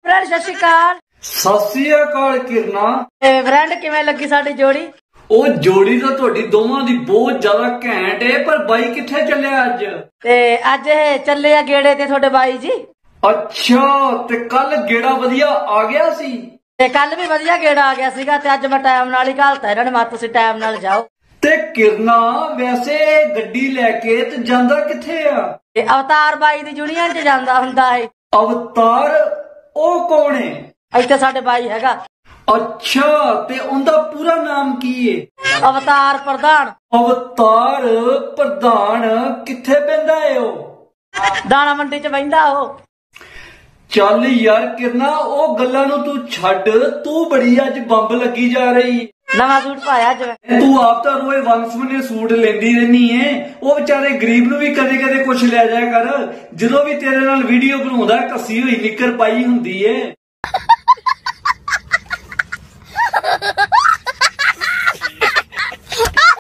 Friend ਸਤਿ ਸ਼੍ਰੀ ਅਕਾਲ। ਸਤਿ ਸ੍ਰੀ ਅਕਾਲ ਕਿਰਨਾ। Friend ਕਿਵੇਂ ਲੱਗੀ ਸਾਡੀ ਜੋੜੀ? ਉਹ ਜੋੜੀ ਤਾਂ ਤੁਹਾਡੀ ਦੋਵਾਂ ਦੀ ਬਹੁਤ ਜ਼ਿਆਦਾ ਘੈਂਟ ਏ, ਪਰ ਬਾਈ ਕਿੱਥੇ ਚੱਲਿਆ ਅੱਜ? ਤੇ ਅੱਜ ਇਹ ਚੱਲੇ ਆ ਗੇੜੇ ਤੇ ਤੁਹਾਡੇ ਬਾਈ ਜੀ। ਅੱਛਾ, ਤੇ ਕੱਲ ਗੇੜਾ ਵਧੀਆ ਆ ਗਿਆ ਸੀ? ਤੇ ਕੱਲ ਵੀ ਵਧੀਆ ਗੇੜਾ ਆ ਗਿਆ ਸੀਗਾ ਤੇ ਅੱਜ ਮੈਂ ਟਾਈਮ ਨਾਲ ਹੀ ਘਾਲਤਾ ਇਹਨਾਂ ਨੇ, ਮਾ ਤੁਸੀਂ ਟਾਈਮ ਨਾਲ ਜਾਓ। ਤੇ ਕਿਰਨਾ ਵੈਸੇ ਗੱਡੀ ਲੈ ਕੇ ਤੇ ਜਾਂਦਾ ਕਿੱਥੇ ਆ? ਤੇ ਅਵਤਾਰ ਬਾਈ ਦੀ ਯੂਨੀਅਨ ਚ ਜਾਂਦਾ ਹੁੰਦਾ ਹੈ। ਅਵਤਾਰ? ਉਹ ਕੌਣ ਏ? ਇੱਥੇ ਸਾਡੇ ਬਾਈ ਹੈਗਾ। ਅੱਛਾ, ਤੇ ਉਹਦਾ ਪੂਰਾ ਨਾਮ ਕੀ ਏ? ਅਵਤਾਰ ਪ੍ਰਧਾਨ। ਅਵਤਾਰ ਪ੍ਰਧਾਨ ਕਿੱਥੇ ਪੈਂਦਾ ਏ ਉਹ? ਦਾਣਾ ਮੰਡੀ ਚ ਬਹਿੰਦਾ ਉਹ। ਚੱਲ ਯਾਰ ਕਿਰਨਾ, ਉਹ ਗੱਲਾਂ ਨੂੰ ਤੂੰ ਛੱਡ, ਤੂੰ ਬੜੀ ਅੱਜ ਬੰਬ ਲੱਗੀ ਜਾ ਰਹੀ। ਨਵਾਂ ਸੂਟ ਪਾਇਆ ਅੱਜ ਮੈਂ। ਤੂੰ ਆਪ ਤਾਂ ਰੋਜ਼ ਵੰਸਵਨੇ ਸੂਟ ਲੈਂਦੀ ਰਹਿਨੀ ਏ, ਉਹ ਵਿਚਾਰੇ ਗਰੀਬ ਨੂੰ ਵੀ ਕਦੇ ਕਦੇ ਕੁਛ ਲੈ ਜਾਇਆ ਕਰ। ਜਦੋਂ ਵੀ ਤੇਰੇ ਨਾਲ ਵੀਡੀਓ ਬਣਾਉਂਦਾ ਕੱਸੀ ਹੋਈ ਨਿੱਕਰ ਪਾਈ ਹੁੰਦੀ ਏ।